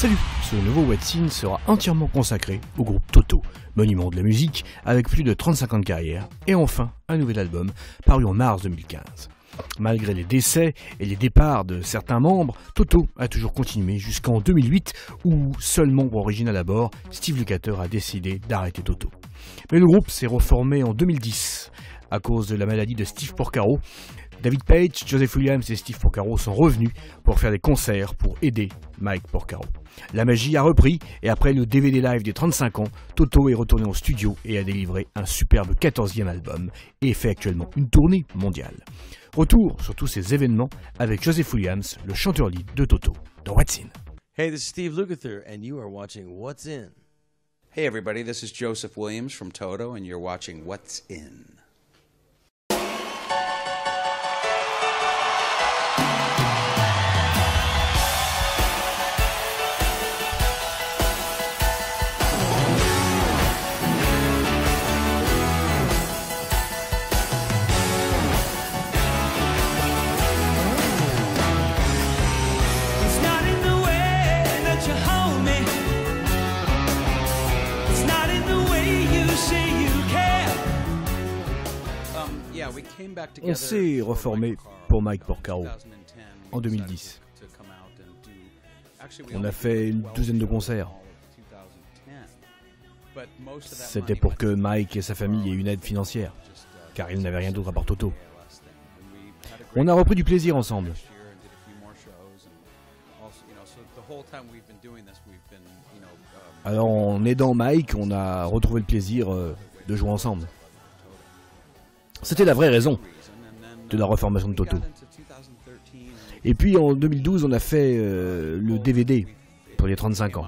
Salut! Ce nouveau What's In sera entièrement consacré au groupe Toto, monument de la musique avec plus de 35 ans de carrière, et enfin un nouvel album paru en mars 2015. Malgré les décès et les départs de certains membres, Toto a toujours continué jusqu'en 2008 où, seul membre original à bord, Steve Lukather a décidé d'arrêter Toto. Mais le groupe s'est reformé en 2010 à cause de la maladie de Steve Porcaro. David Page, Joseph Williams et Steve Porcaro sont revenus pour faire des concerts pour aider Mike Porcaro. La magie a repris et après le DVD live des 35 ans, Toto est retourné au studio et a délivré un superbe 14e album et fait actuellement une tournée mondiale. Retour sur tous ces événements avec Joseph Williams, le chanteur lead de Toto, dans What's In. Hey, this is Steve Lukather, and you are watching What's In. Hey everybody, this is Joseph Williams from Toto, and you're watching What's In. On s'est reformé pour Mike Porcaro en 2010. On a fait une douzaine de concerts. C'était pour que Mike et sa famille aient une aide financière, car ils n'avaient rien d'autre à part Toto. On a repris du plaisir ensemble. Alors en aidant Mike, on a retrouvé le plaisir de jouer ensemble. C'était la vraie raison de la reformation de Toto. Et puis en 2012, on a fait le DVD pour les 35 ans.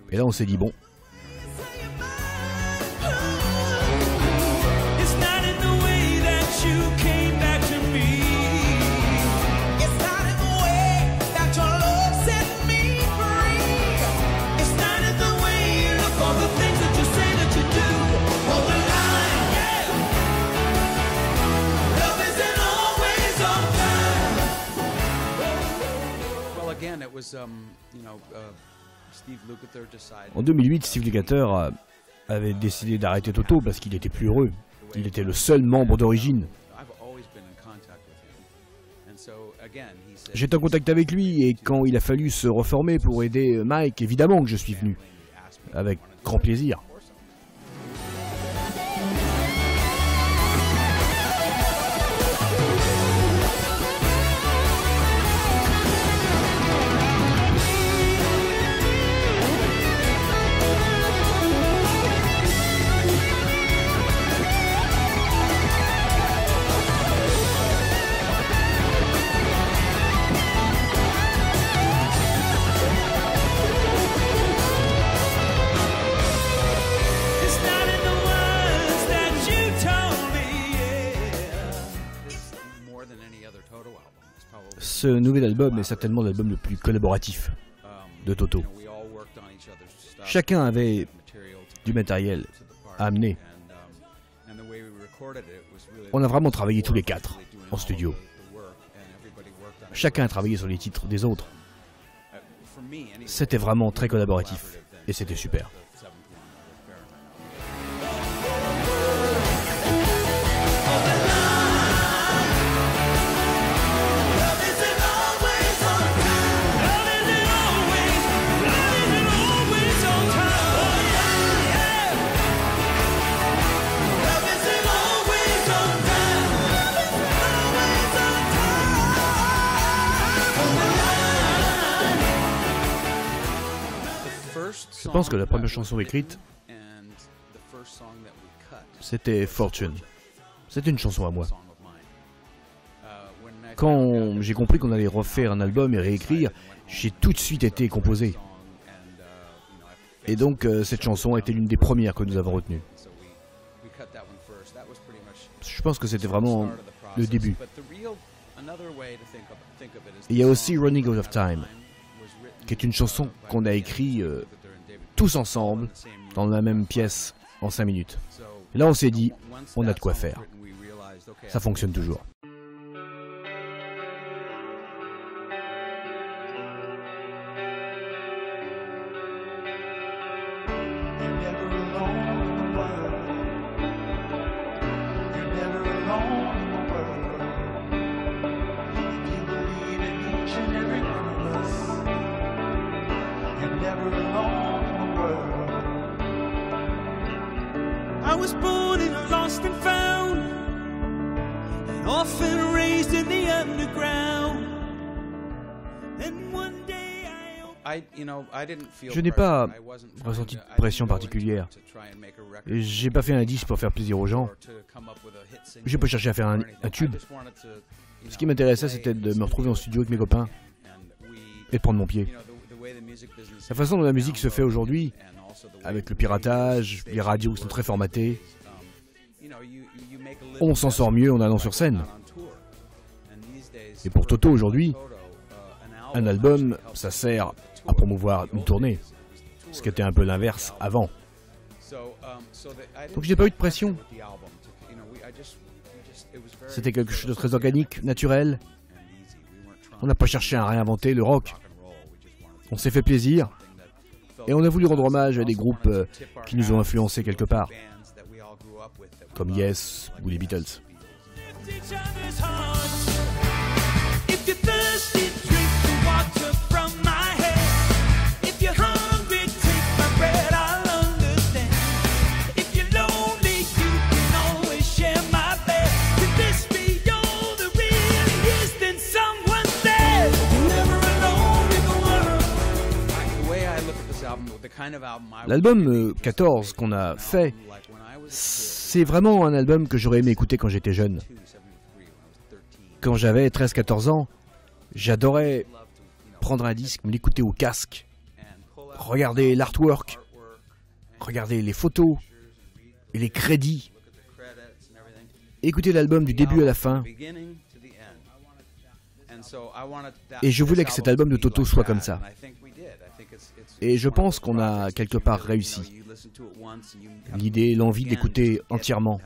Et là, on s'est dit bon. En 2008, Steve Lukather avait décidé d'arrêter Toto parce qu'il était plus heureux. Il était le seul membre d'origine. J'étais en contact avec lui et quand il a fallu se reformer pour aider Mike, évidemment que je suis venu. Avec grand plaisir. Ce nouvel album est certainement l'album le plus collaboratif de Toto. Chacun avait du matériel à amener. On a vraiment travaillé tous les quatre en studio. Chacun a travaillé sur les titres des autres. C'était vraiment très collaboratif et c'était super. Je pense que la première chanson écrite, c'était Fortune. C'était une chanson à moi. Quand j'ai compris qu'on allait refaire un album et réécrire, j'ai tout de suite été composé. Et donc cette chanson a été l'une des premières que nous avons retenues. Je pense que c'était vraiment le début. Il y a aussi Running Out of Time, qui est une chanson qu'on a écrite tous ensemble, dans la même pièce, en 5 minutes. Et là, on s'est dit, on a de quoi faire. Ça fonctionne toujours. you're never alone in the world. I was born and lost and found, and often raised in the underground. And one day Je n'ai pas ressenti de pression particulière. J'ai pas fait un disque pour faire plaisir aux gens. J'ai pas cherché à faire un tube. Ce qui m'intéressait, c'était de me retrouver en studio avec mes copains et de prendre mon pied. La façon dont la musique se fait aujourd'hui, avec le piratage, les radios qui sont très formatées, on s'en sort mieux en allant sur scène. Et pour Toto aujourd'hui, un album, ça sert à promouvoir une tournée, ce qui était un peu l'inverse avant. Donc j'ai pas eu de pression. C'était quelque chose de très organique, naturel. On n'a pas cherché à réinventer le rock. On s'est fait plaisir et on a voulu rendre hommage à des groupes qui nous ont influencés quelque part, comme Yes ou les Beatles. L'album 14 qu'on a fait, c'est vraiment un album que j'aurais aimé écouter quand j'étais jeune. Quand j'avais 13-14 ans, j'adorais prendre un disque, me l'écouter au casque, regarder l'artwork, regarder les photos et les crédits, écouter l'album du début à la fin. Et je voulais que cet album de Toto soit comme ça. Et je pense qu'on a quelque part réussi. L'idée, l'envie d'écouter entièrement.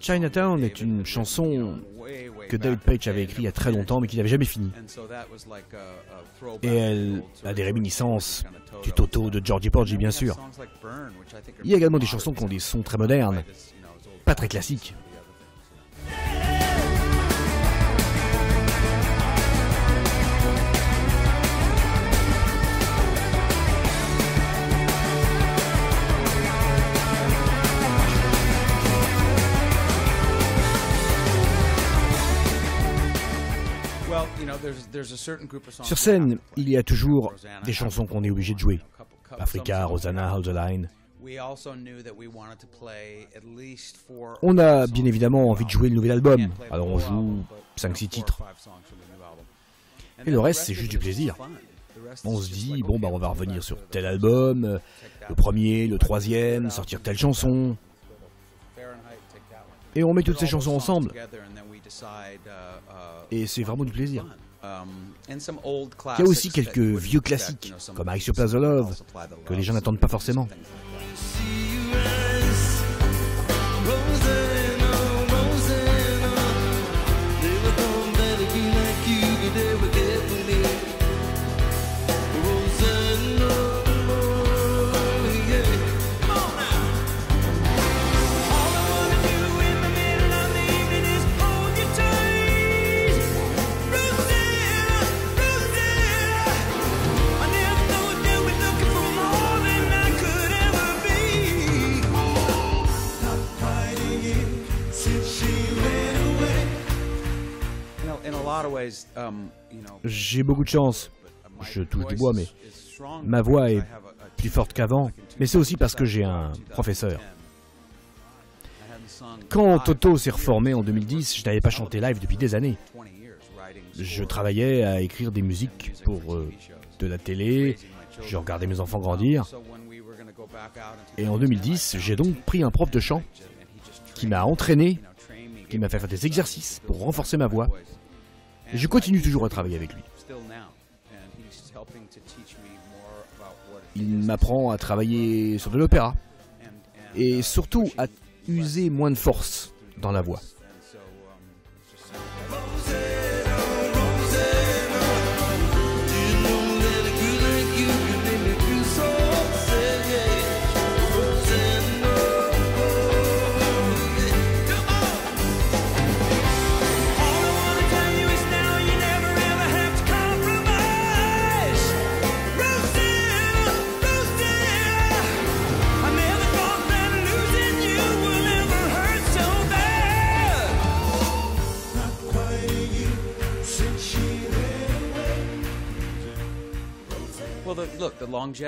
Chinatown est une chanson que David Paich avait écrite il y a très longtemps mais qu'il n'avait jamais fini. Et elle a des réminiscences du Toto de Georgie Porgy bien sûr. Il y a également des chansons qui ont des sons très modernes, pas très classiques. Sur scène, il y a toujours des chansons qu'on est obligé de jouer. Africa, Rosanna, Hold the Line. On a bien évidemment envie de jouer le nouvel album, alors on joue 5-6 titres. Et le reste, c'est juste du plaisir. On se dit, bon, bah, on va revenir sur tel album, le premier, le troisième, sortir telle chanson. Et on met toutes ces chansons ensemble. Et c'est vraiment du plaisir. Il y a aussi quelques vieux classiques, comme I Suppose the Love, que les gens n'attendent pas forcément. J'ai beaucoup de chance, je touche du bois, mais ma voix est plus forte qu'avant, mais c'est aussi parce que j'ai un professeur. Quand Toto s'est reformé en 2010, je n'avais pas chanté live depuis des années. Je travaillais à écrire des musiques pour de la télé, je regardais mes enfants grandir. Et en 2010, j'ai donc pris un prof de chant qui m'a entraîné, qui m'a fait faire des exercices pour renforcer ma voix. Et je continue toujours à travailler avec lui. Il m'apprend à travailler sur de l'opéra, et surtout à user moins de force dans la voix.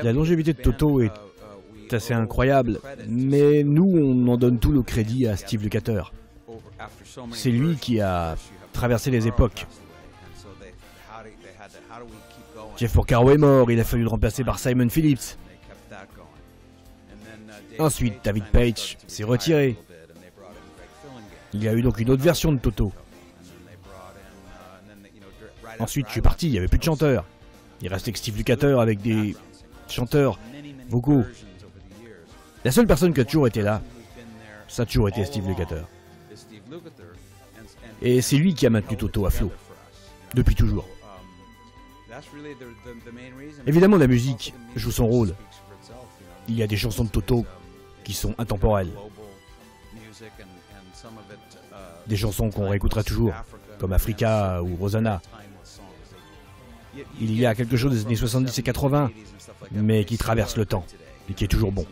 La longévité de Toto est assez incroyable, mais nous, on en donne tout le crédit à Steve Lukather. C'est lui qui a traversé les époques. Jeff Porcaro est mort, il a fallu le remplacer par Simon Phillips. Ensuite, David Paich s'est retiré. Il y a eu donc une autre version de Toto. Ensuite, je suis parti, il n'y avait plus de chanteurs. Il restait que Steve Lukather avec des chanteurs vocaux. La seule personne qui a toujours été là, ça a toujours été Steve Lukather. Et c'est lui qui a maintenu Toto à flot, depuis toujours. Évidemment, la musique joue son rôle. Il y a des chansons de Toto qui sont intemporelles. Des chansons qu'on réécoutera toujours, comme Africa ou Rosanna. Il y a quelque chose des années 70 et 80, mais qui traverse le temps et qui est toujours bon.